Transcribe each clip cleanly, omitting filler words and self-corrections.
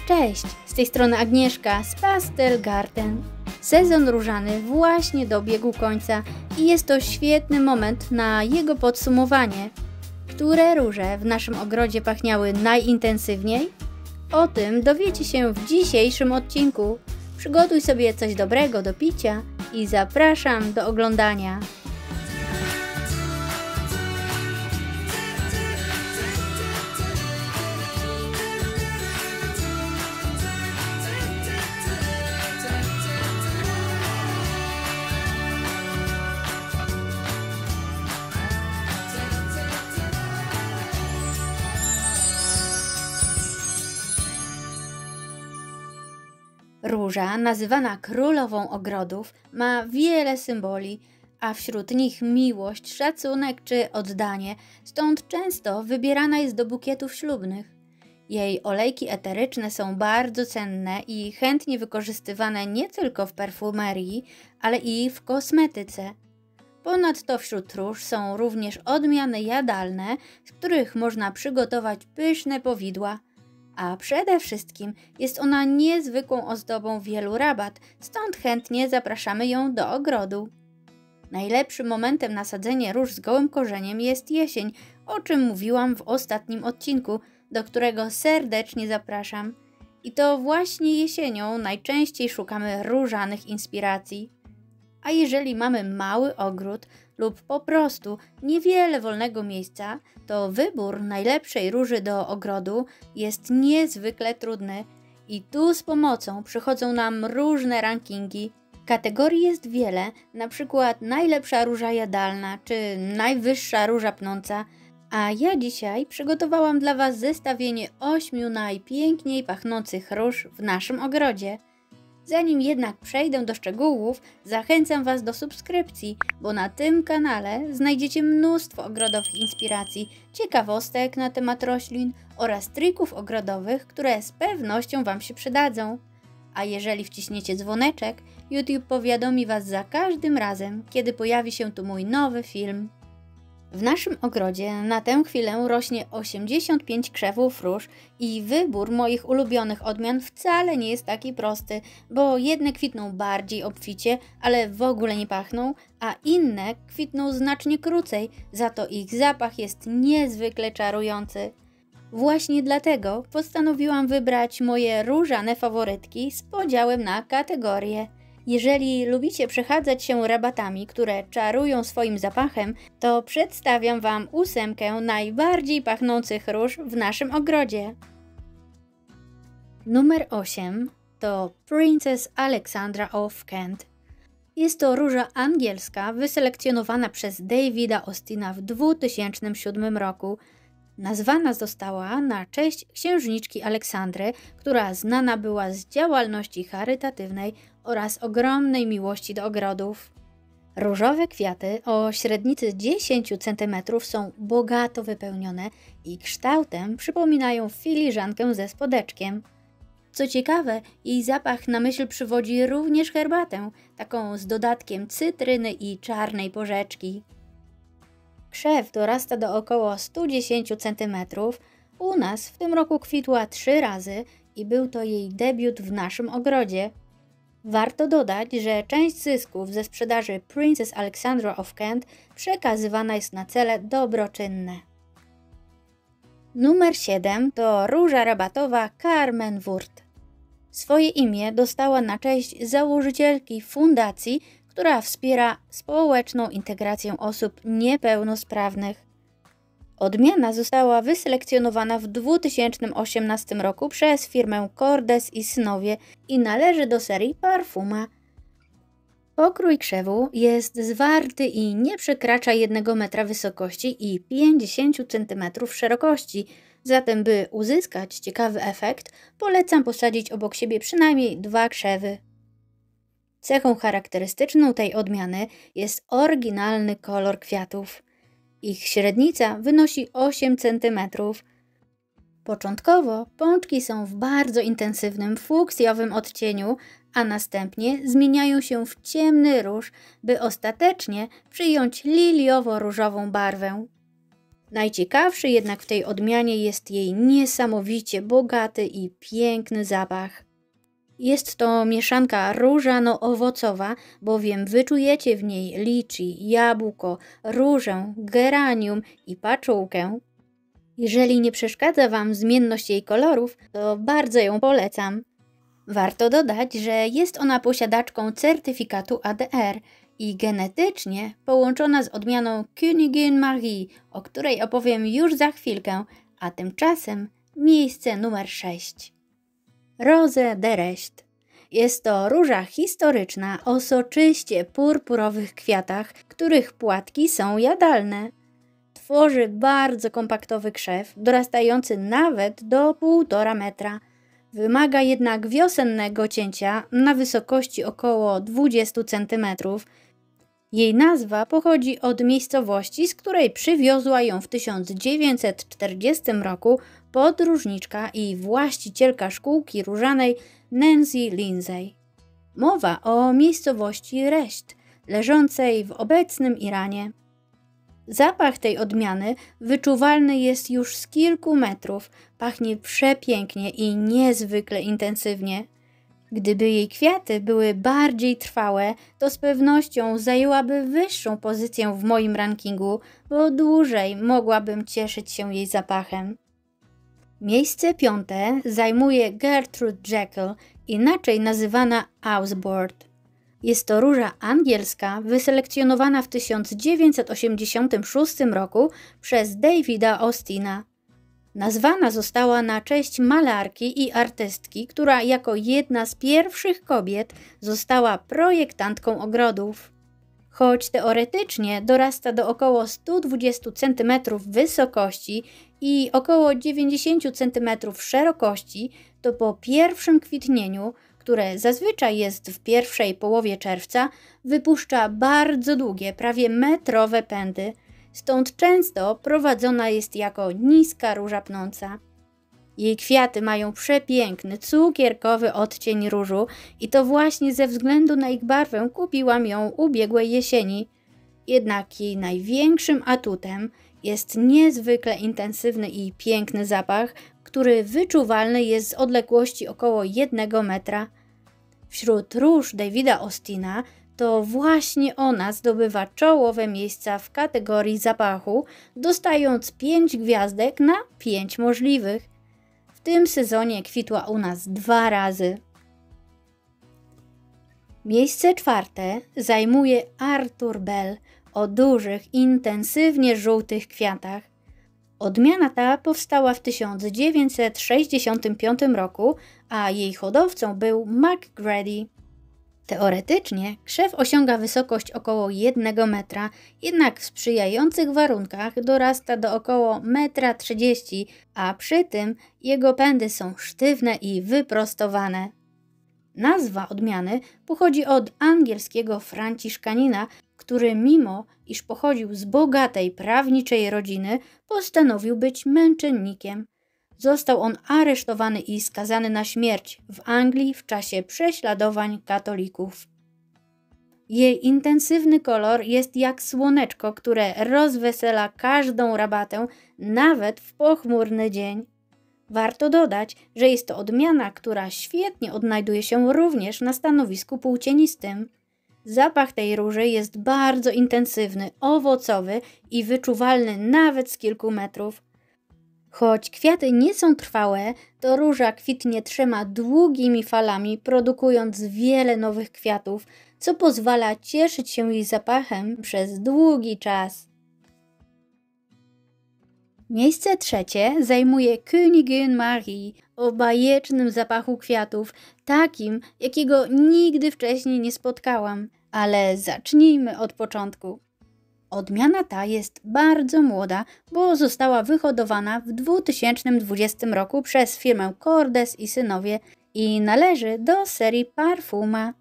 Cześć, z tej strony Agnieszka z Pastel Garden. Sezon różany właśnie dobiegł końca i jest to świetny moment na jego podsumowanie. Które róże w naszym ogrodzie pachniały najintensywniej? O tym dowiecie się w dzisiejszym odcinku. Przygotuj sobie coś dobrego do picia i zapraszam do oglądania. Róża, nazywana królową ogrodów, ma wiele symboli, a wśród nich miłość, szacunek czy oddanie, stąd często wybierana jest do bukietów ślubnych. Jej olejki eteryczne są bardzo cenne i chętnie wykorzystywane nie tylko w perfumerii, ale i w kosmetyce. Ponadto wśród róż są również odmiany jadalne, z których można przygotować pyszne powidła. A przede wszystkim jest ona niezwykłą ozdobą wielu rabat, stąd chętnie zapraszamy ją do ogrodu. Najlepszym momentem na sadzenie róż z gołym korzeniem jest jesień, o czym mówiłam w ostatnim odcinku, do którego serdecznie zapraszam. I to właśnie jesienią najczęściej szukamy różanych inspiracji. A jeżeli mamy mały ogród lub po prostu niewiele wolnego miejsca, to wybór najlepszej róży do ogrodu jest niezwykle trudny i tu z pomocą przychodzą nam różne rankingi. Kategorii jest wiele, na przykład najlepsza róża jadalna czy najwyższa róża pnąca, a ja dzisiaj przygotowałam dla Was zestawienie 8 najpiękniej pachnących róż w naszym ogrodzie. Zanim jednak przejdę do szczegółów, zachęcam Was do subskrypcji, bo na tym kanale znajdziecie mnóstwo ogrodowych inspiracji, ciekawostek na temat roślin oraz trików ogrodowych, które z pewnością Wam się przydadzą. A jeżeli wciśniecie dzwoneczek, YouTube powiadomi Was za każdym razem, kiedy pojawi się tu mój nowy film. W naszym ogrodzie na tę chwilę rośnie 85 krzewów róż i wybór moich ulubionych odmian wcale nie jest taki prosty, bo jedne kwitną bardziej obficie, ale w ogóle nie pachną, a inne kwitną znacznie krócej, za to ich zapach jest niezwykle czarujący. Właśnie dlatego postanowiłam wybrać moje różane faworytki z podziałem na kategorie. Jeżeli lubicie przechadzać się rabatami, które czarują swoim zapachem, to przedstawiam Wam 8 najbardziej pachnących róż w naszym ogrodzie. Numer 8 to Princess Alexandra of Kent. Jest to róża angielska wyselekcjonowana przez Davida Austina w 2007 roku. Nazwana została na cześć księżniczki Aleksandry, która znana była z działalności charytatywnej oraz ogromnej miłości do ogrodów. Różowe kwiaty o średnicy 10 cm są bogato wypełnione i kształtem przypominają filiżankę ze spodeczkiem. Co ciekawe, jej zapach na myśl przywodzi również herbatę, taką z dodatkiem cytryny i czarnej porzeczki. Krzew dorasta do około 110 cm. U nas w tym roku kwitła 3 razy i był to jej debiut w naszym ogrodzie. Warto dodać, że część zysków ze sprzedaży Princess Alexandra of Kent przekazywana jest na cele dobroczynne. Numer 7 to róża rabatowa Carmen Wurt. Swoje imię dostała na cześć założycielki fundacji, która wspiera społeczną integrację osób niepełnosprawnych. Odmiana została wyselekcjonowana w 2018 roku przez firmę Cordes i Synowie i należy do serii Parfuma. Pokrój krzewu jest zwarty i nie przekracza 1 metra wysokości i 50 cm szerokości, zatem by uzyskać ciekawy efekt, polecam posadzić obok siebie przynajmniej 2 krzewy. Cechą charakterystyczną tej odmiany jest oryginalny kolor kwiatów. Ich średnica wynosi 8 cm. Początkowo pączki są w bardzo intensywnym fuksjowym odcieniu, a następnie zmieniają się w ciemny róż, by ostatecznie przyjąć liliowo-różową barwę. Najciekawszy jednak w tej odmianie jest jej niesamowicie bogaty i piękny zapach. Jest to mieszanka różano-owocowa, bowiem wyczujecie w niej liczy, jabłko, różę, geranium i paczułkę. Jeżeli nie przeszkadza Wam zmienność jej kolorów, to bardzo ją polecam. Warto dodać, że jest ona posiadaczką certyfikatu ADR i genetycznie połączona z odmianą Königin Marie, o której opowiem już za chwilkę, a tymczasem miejsce numer 6. Rose de Rest. Jest to róża historyczna o soczyście purpurowych kwiatach, których płatki są jadalne. Tworzy bardzo kompaktowy krzew, dorastający nawet do 1,5 metra. Wymaga jednak wiosennego cięcia na wysokości około 20 cm. Jej nazwa pochodzi od miejscowości, z której przywiozła ją w 1940 roku podróżniczka i właścicielka szkółki różanej Nancy Lindsay. Mowa o miejscowości Resht, leżącej w obecnym Iranie. Zapach tej odmiany wyczuwalny jest już z kilku metrów, pachnie przepięknie i niezwykle intensywnie. Gdyby jej kwiaty były bardziej trwałe, to z pewnością zajęłaby wyższą pozycję w moim rankingu, bo dłużej mogłabym cieszyć się jej zapachem. Miejsce 5. zajmuje Gertrude Jekyll, inaczej nazywana Ausboard. Jest to róża angielska wyselekcjonowana w 1986 roku przez Davida Austina. Nazwana została na cześć malarki i artystki, która jako jedna z pierwszych kobiet została projektantką ogrodów. Choć teoretycznie dorasta do około 120 cm wysokości i około 90 cm szerokości, to po pierwszym kwitnieniu, które zazwyczaj jest w pierwszej połowie czerwca, wypuszcza bardzo długie, prawie metrowe pędy, stąd często prowadzona jest jako niska róża pnąca. Jej kwiaty mają przepiękny, cukierkowy odcień różu i to właśnie ze względu na ich barwę kupiłam ją ubiegłej jesieni. Jednak jej największym atutem jest niezwykle intensywny i piękny zapach, który wyczuwalny jest z odległości około 1 metra. Wśród róż Davida Austina to właśnie ona zdobywa czołowe miejsca w kategorii zapachu, dostając 5 gwiazdek na 5 możliwych. W tym sezonie kwitła u nas 2 razy. Miejsce 4. zajmuje Arthur Bell o dużych, intensywnie żółtych kwiatach. Odmiana ta powstała w 1965 roku, a jej hodowcą był McGrady. Teoretycznie krzew osiąga wysokość około 1 metra, jednak w sprzyjających warunkach dorasta do około 1,30 m, a przy tym jego pędy są sztywne i wyprostowane. Nazwa odmiany pochodzi od angielskiego franciszkanina, który mimo iż pochodził z bogatej prawniczej rodziny, postanowił być męczennikiem. Został on aresztowany i skazany na śmierć w Anglii w czasie prześladowań katolików. Jej intensywny kolor jest jak słoneczko, które rozwesela każdą rabatę, nawet w pochmurny dzień. Warto dodać, że jest to odmiana, która świetnie odnajduje się również na stanowisku płócienistym. Zapach tej róży jest bardzo intensywny, owocowy i wyczuwalny nawet z kilku metrów. Choć kwiaty nie są trwałe, to róża kwitnie 3 długimi falami, produkując wiele nowych kwiatów, co pozwala cieszyć się jej zapachem przez długi czas. Miejsce 3. zajmuje Königin Marie o bajecznym zapachu kwiatów, takim, jakiego nigdy wcześniej nie spotkałam. Ale zacznijmy od początku. Odmiana ta jest bardzo młoda, bo została wyhodowana w 2020 roku przez firmę Cordes i Synowie i należy do serii Parfuma.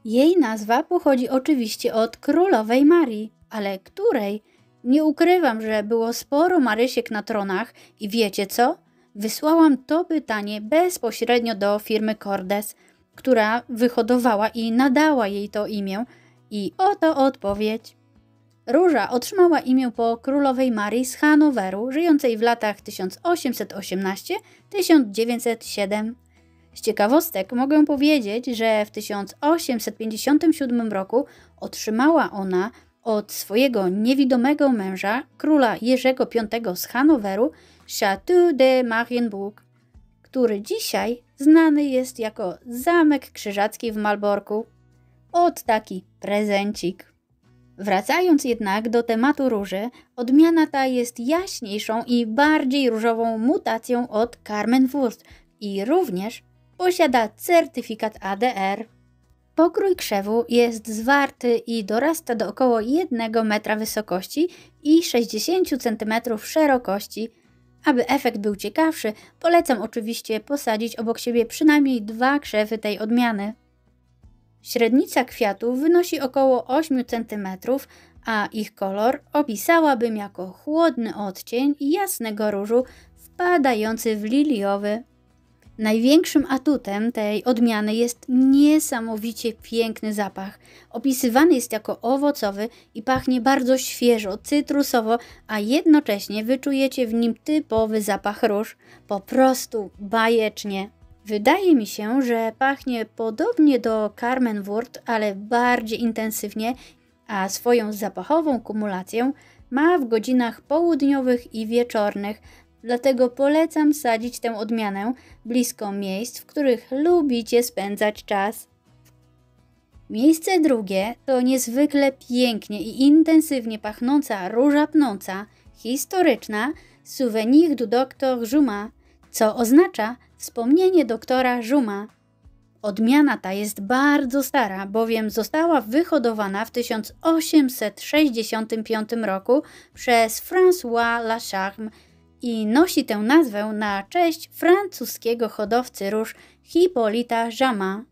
Jej nazwa pochodzi oczywiście od królowej Marii, ale której? Nie ukrywam, że było sporo Marysiek na tronach i wiecie co? Wysłałam to pytanie bezpośrednio do firmy Cordes, która wyhodowała i nadała jej to imię i oto odpowiedź. Róża otrzymała imię po królowej Marii z Hanoweru, żyjącej w latach 1818-1907. Z ciekawostek mogę powiedzieć, że w 1857 roku otrzymała ona od swojego niewidomego męża, króla Jerzego V z Hanoweru, Château de Marienburg, który dzisiaj znany jest jako Zamek Krzyżacki w Malborku. Ot taki prezencik. Wracając jednak do tematu róży, odmiana ta jest jaśniejszą i bardziej różową mutacją od Carmenwurst i również posiada certyfikat ADR. Pokrój krzewu jest zwarty i dorasta do około 1 metra wysokości i 60 cm szerokości. Aby efekt był ciekawszy, polecam oczywiście posadzić obok siebie przynajmniej 2 krzewy tej odmiany. Średnica kwiatów wynosi około 8 cm, a ich kolor opisałabym jako chłodny odcień jasnego różu wpadający w liliowy. Największym atutem tej odmiany jest niesamowicie piękny zapach. Opisywany jest jako owocowy i pachnie bardzo świeżo, cytrusowo, a jednocześnie wyczujecie w nim typowy zapach róż. Po prostu bajecznie. Wydaje mi się, że pachnie podobnie do Carmenwurst, ale bardziej intensywnie, a swoją zapachową kumulację ma w godzinach południowych i wieczornych. Dlatego polecam sadzić tę odmianę blisko miejsc, w których lubicie spędzać czas. Miejsce drugie to niezwykle pięknie i intensywnie pachnąca róża pnąca, historyczna Souvenir du Docteur Juma, co oznacza wspomnienie doktora Juma. Odmiana ta jest bardzo stara, bowiem została wyhodowana w 1865 roku przez François Lacharme i nosi tę nazwę na cześć francuskiego hodowcy róż Hippolyta Jama.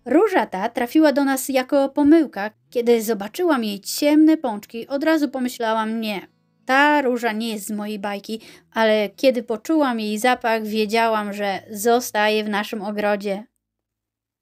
Róża ta trafiła do nas jako pomyłka. Kiedy zobaczyłam jej ciemne pączki, od razu pomyślałam, nie, ta róża nie jest z mojej bajki, ale kiedy poczułam jej zapach, wiedziałam, że zostaje w naszym ogrodzie.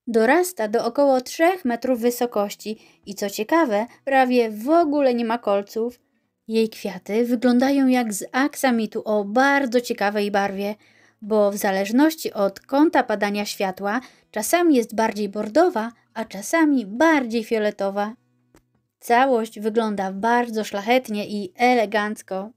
Dorasta do około 3 metrów wysokości i co ciekawe, prawie w ogóle nie ma kolców. Jej kwiaty wyglądają jak z aksamitu o bardzo ciekawej barwie, bo w zależności od kąta padania światła czasami jest bardziej bordowa, a czasami bardziej fioletowa. Całość wygląda bardzo szlachetnie i elegancko.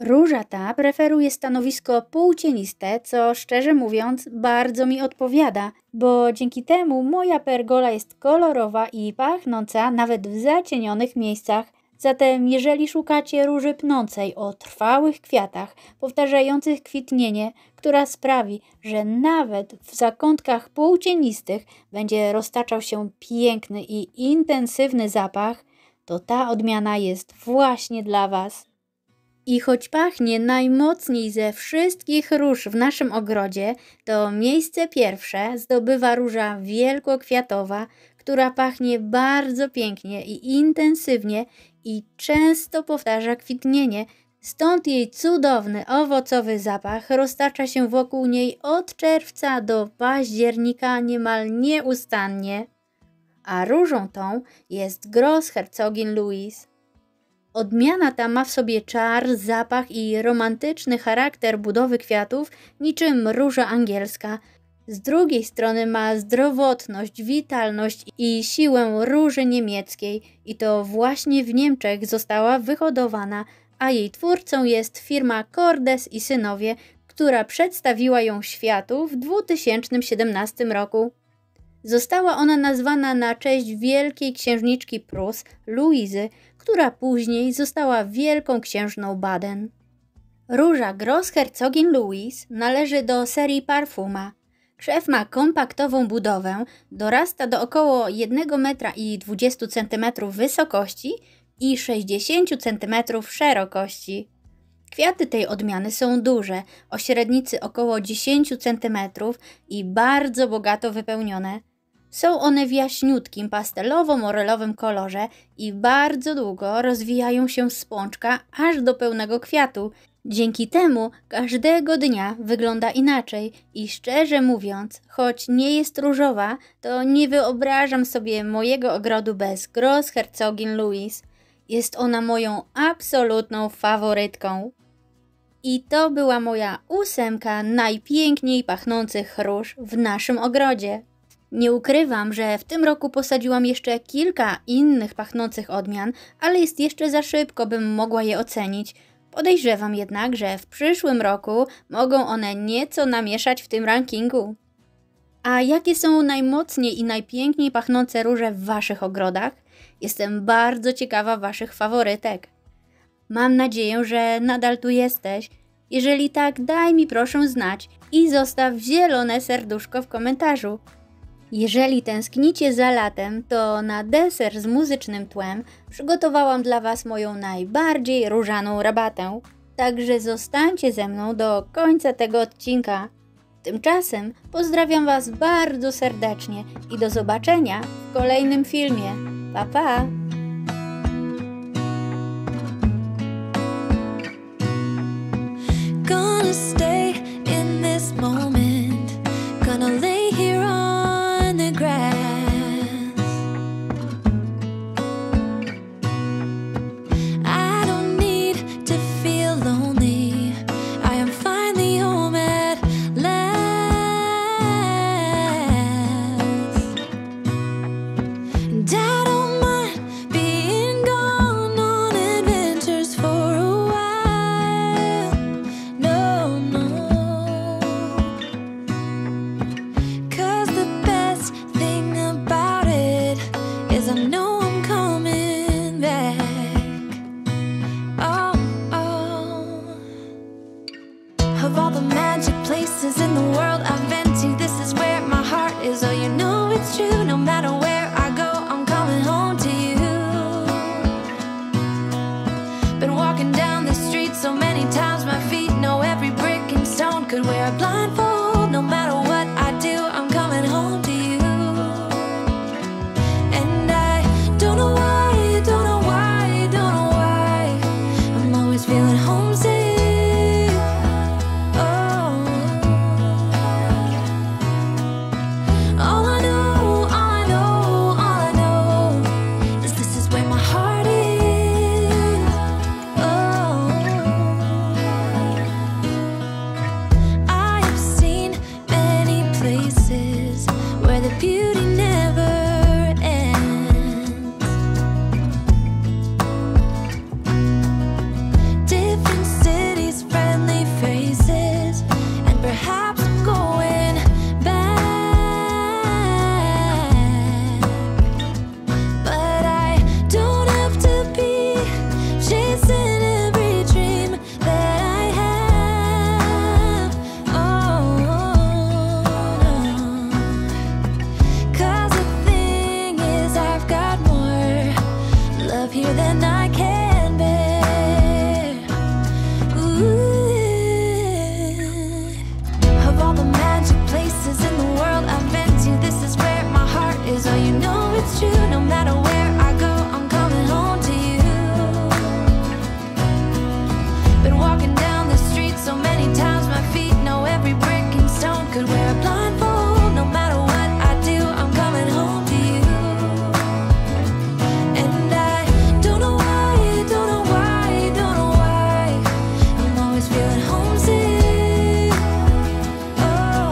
Róża ta preferuje stanowisko półcieniste, co szczerze mówiąc bardzo mi odpowiada, bo dzięki temu moja pergola jest kolorowa i pachnąca nawet w zacienionych miejscach. Zatem jeżeli szukacie róży pnącej o trwałych kwiatach, powtarzających kwitnienie, która sprawi, że nawet w zakątkach półcienistych będzie roztaczał się piękny i intensywny zapach, to ta odmiana jest właśnie dla Was. I choć pachnie najmocniej ze wszystkich róż w naszym ogrodzie, to miejsce pierwsze zdobywa róża wielkokwiatowa, która pachnie bardzo pięknie i intensywnie i często powtarza kwitnienie, stąd jej cudowny owocowy zapach roztacza się wokół niej od czerwca do października niemal nieustannie. A różą tą jest Grossherzogin Louise. Odmiana ta ma w sobie czar, zapach i romantyczny charakter budowy kwiatów niczym róża angielska. Z drugiej strony ma zdrowotność, witalność i siłę róży niemieckiej i to właśnie w Niemczech została wyhodowana, a jej twórcą jest firma Cordes i Synowie, która przedstawiła ją światu w 2017 roku. Została ona nazwana na cześć wielkiej księżniczki Prus, Luizy, która później została wielką księżną Baden. Róża Grossherzogin Louise należy do serii Parfuma. Krzew ma kompaktową budowę, dorasta do około 1,20 m wysokości i 60 cm szerokości. Kwiaty tej odmiany są duże, o średnicy około 10 cm i bardzo bogato wypełnione. Są one w jaśniutkim, pastelowo-morelowym kolorze i bardzo długo rozwijają się z pączka aż do pełnego kwiatu. Dzięki temu każdego dnia wygląda inaczej i szczerze mówiąc, choć nie jest różowa, to nie wyobrażam sobie mojego ogrodu bez Grossherzogin Louise. Jest ona moją absolutną faworytką. I to była moja 8 najpiękniej pachnących róż w naszym ogrodzie. Nie ukrywam, że w tym roku posadziłam jeszcze kilka innych pachnących odmian, ale jest jeszcze za szybko, bym mogła je ocenić. Podejrzewam jednak, że w przyszłym roku mogą one nieco namieszać w tym rankingu. A jakie są najmocniej i najpiękniej pachnące róże w waszych ogrodach? Jestem bardzo ciekawa waszych faworytek. Mam nadzieję, że nadal tu jesteś. Jeżeli tak, daj mi proszę znać i zostaw zielone serduszko w komentarzu. Jeżeli tęsknicie za latem, to na deser z muzycznym tłem przygotowałam dla was moją najbardziej różaną rabatę. Także zostańcie ze mną do końca tego odcinka. Tymczasem pozdrawiam was bardzo serdecznie i do zobaczenia w kolejnym filmie. Pa, pa! Gonna stay in this moment. Gonna lay here on the grass. I don't need to feel lonely. I am finally home at last. And I don't mind being gone on adventures for a while. No, no. 'Cause the best thing about it is I know I'm coming back. Oh, oh. Of all the magic places in the world I've been to, this is where my heart is. Oh, you know it's true. No matter where I go, I'm coming home to you. Been walking down the street so many times, my feet know every brick and stone. Could wear a blindfold. No matter what I do, I'm coming home to you. And I don't know why, don't know why, don't know why I'm always feeling homesick. Oh, all I know, all I know, all I know is this is where my heart is. Oh, I have seen many places where the beauty never ends. Different cities, friendly faces, and perhaps I'm going back. But I don't have to be chasing every dream that I have. Oh, no. 'Cause the thing is, I've got more love here than I can bear. Ooh. Of all the magic places in the world I've been to, this is where my heart is. Oh, you know it's true. No matter where I go, I'm coming home to you. Been walking down the street so many times, my feet know every brick and stone. Could wear a blindfold. No matter what I do, I'm coming home to you. And I don't know why, don't know why, don't know why I'm always feeling homesick. Oh,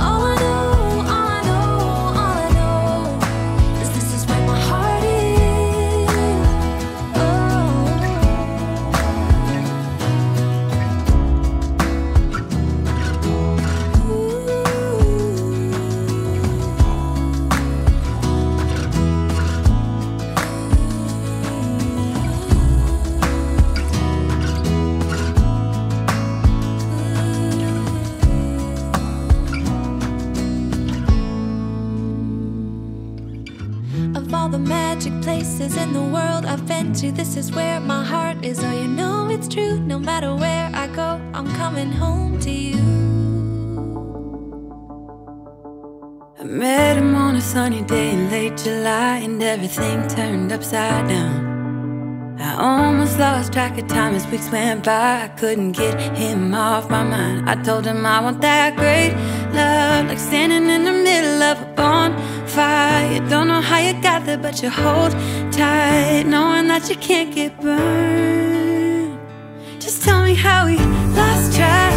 all I know, all I know, all I know is this is where my heart is. Oh, of all the magic places in the world I've been to, this is where my heart is. Oh, you know it's true. No matter where I go, I'm coming home to you. I met him on a sunny day in late July, and everything turned upside down. I almost lost track of time as weeks went by. I couldn't get him off my mind. I told him I want that great love, like standing in the middle of a bonfire. You don't know how you got there, but you hold tight, knowing that you can't get burned. Just tell me how we lost track.